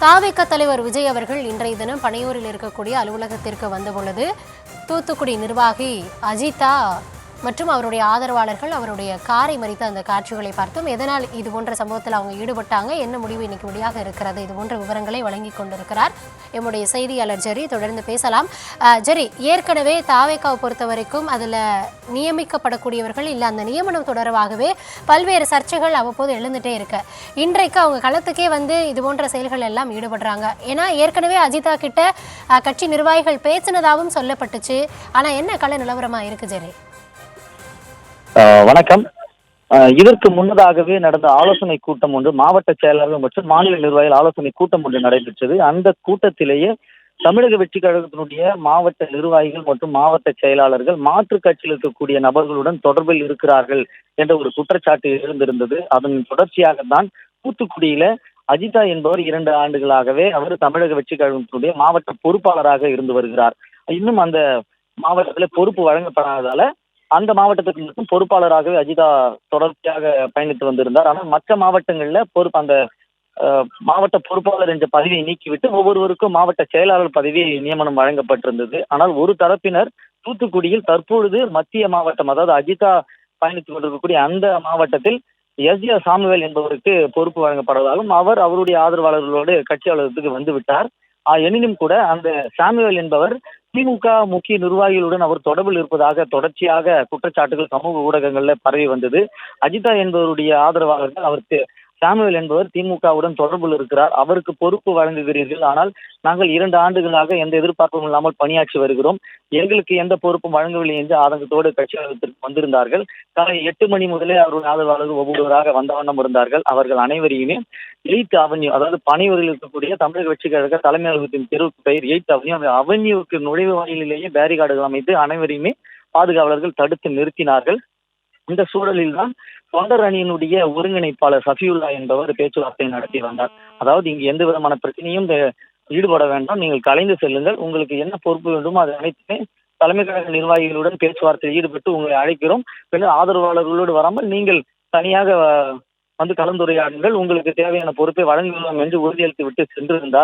தாவேக தலைவர் விஜய் அவர்கள் இன்றைய தினம் பனையூரில் இருக்கக்கூடிய அலுவலகத்திற்கு வந்தபொழுது தூத்துக்குடி நிர்வாகி அஜிதா மற்றும் அவருடைய ஆதரவாளர்கள் அவருடைய காரை மறித்த அந்த காட்சிகளை பார்த்தோம். எதனால் இது போன்ற சம்பவத்தில் அவங்க ஈடுபட்டாங்க, என்ன முடிவு இன்னைக்கு முடியாக இருக்கிறது, இது போன்ற விவரங்களை வழங்கி கொண்டிருக்கிறார் எம்முடைய செய்தியாளர் ஜெரி. தொடர்ந்து பேசலாம். ஜெரி, ஏற்கனவே தாவேகாவை பொறுத்த வரைக்கும் அதில் நியமிக்கப்படக்கூடியவர்கள் இல்லை அந்த நியமனம் தொடர்பாகவே பல்வேறு சர்ச்சைகள் அவ்வப்போது எழுந்துட்டே இருக்கு. இன்றைக்கு அவங்க களத்துக்கே வந்து இது போன்ற செயல்கள் எல்லாம் ஈடுபடுறாங்க. ஏன்னா ஏற்கனவே அஜிதா கிட்ட கட்சி நிர்வாகிகள் பேசினதாகவும் சொல்லப்பட்டுச்சு. ஆனால் என்ன கள நிலவரமாக இருக்கு ஜெரி? வணக்கம். இதற்கு முன்னதாகவே நடந்த ஆலோசனை கூட்டம் ஒன்று, மாவட்ட செயலாளர்கள் மற்றும் மாநில நிர்வாகிகள் ஆலோசனை கூட்டம் ஒன்று நடைபெற்றது. அந்த கூட்டத்திலேயே தமிழக வெற்றி கழகத்தினுடைய மாவட்ட நிர்வாகிகள் மற்றும் மாவட்ட செயலாளர்கள் மாற்று கட்சியில் இருக்கக்கூடிய நபர்களுடன் தொடர்பில் இருக்கிறார்கள் என்ற ஒரு குற்றச்சாட்டு எழுந்திருந்தது. அதன் தொடர்ச்சியாகத்தான் தூத்துக்குடியில அஜிதா என்பவர் 2 ஆண்டுகளாகவே அவர் தமிழக வெற்றி கழகத்தினுடைய மாவட்ட பொறுப்பாளராக இருந்து வருகிறார். இன்னும் அந்த மாவட்டத்தில் பொறுப்பு வழங்கப்படாததால அந்த மாவட்டத்துக்கு மட்டும் பொறுப்பாளராகவே அஜிதா தொடர்ச்சியாக பயணித்து வந்திருந்தார். ஆனால் மற்ற மாவட்டங்கள்ல அந்த மாவட்ட பொறுப்பாளர் என்ற பதவியை நீக்கிவிட்டு ஒவ்வொருவருக்கும் மாவட்ட செயலாளர் பதவி நியமனம் வழங்கப்பட்டிருந்தது. ஆனால் ஒரு தரப்பினர் தூத்துக்குடியில் தற்பொழுது மத்திய மாவட்டம், அதாவது அஜிதா பயணித்துக் கொண்டிருக்கக்கூடிய அந்த மாவட்டத்தில் எஸ் சாமுவேல் என்பவருக்கு பொறுப்பு வழங்கப்படுவதாலும் அவர் அவருடைய ஆதரவாளர்களோடு கட்சி அலுவலகத்துக்கு வந்து விட்டார். எனினும் கூட அந்த சாமுவேல் என்பவர் திமுக முக்கிய நிர்வாகிகளுடன் அவர் தொடர்பில் இருப்பதாக தொடர்ச்சியாக குற்றச்சாட்டுகள் சமூக ஊடகங்கள்ல பரவி வந்தது. அஜிதா என்பவருடைய ஆதரவாளர்கள் அவர் சாமுவேல் என்பவர் திமுகவுடன் தொடர்பில் இருக்கிறார், அவருக்கு பொறுப்பு வழங்குகிறீர்கள், ஆனால் நாங்கள் 2 ஆண்டுகளாக எந்த எதிர்பார்ப்பும் இல்லாமல் பணியாற்றி வருகிறோம், எங்களுக்கு எந்த பொறுப்பும் வழங்கவில்லை என்று ஆதங்கத்தோடு கட்சி அலுவலகத்திற்கு வந்திருந்தார்கள். காலை 8 மணி முதலே அவருடைய ஆதரவாளர்கள் ஒவ்வொருவராக வந்த வண்ணம் இருந்தார்கள். அவர்கள் அனைவரையுமே 8th அவென்யூ, அதாவது பனையூரில் இருக்கக்கூடிய தமிழக வெற்றி கழக தலைமை அலுவலகத்தின் தெருவுக்கு பெயர் 8th அவென்யூ, அந்த அவென்யூவுக்கு நுழைவு வாயிலேயே பேரிகார்டுகள் அமைத்து அனைவரையுமே பாதுகாவலர்கள் தடுத்து நிறுத்தினார்கள். இந்த சூழலில் தான் தொண்டர் அணியினுடைய ஒருங்கிணைப்பாளர் சஃபியுல்லா என்பவர் பேச்சுவார்த்தை நடத்தி வந்தார். அதாவது இங்கு எந்த விதமான பிரச்சனையும் ஈடுபட வேண்டாம், நீங்கள் கலைந்து செல்லுங்கள், உங்களுக்கு என்ன பொறுப்பு வேண்டுமோ அது அனைத்துமே தலைமை கழக நிர்வாகிகளுடன் பேச்சுவார்த்தையில் ஈடுபட்டு உங்களை அழைக்கிறோம், பின்னர் ஆதரவாளர்களோடு வராமல் நீங்கள் தனியாக வந்து கலந்துரையாடுங்கள், உங்களுக்கு தேவையான பொறுப்பை வழங்குவோம் என்று உறுதியளித்து விட்டு சென்றிருந்தார்.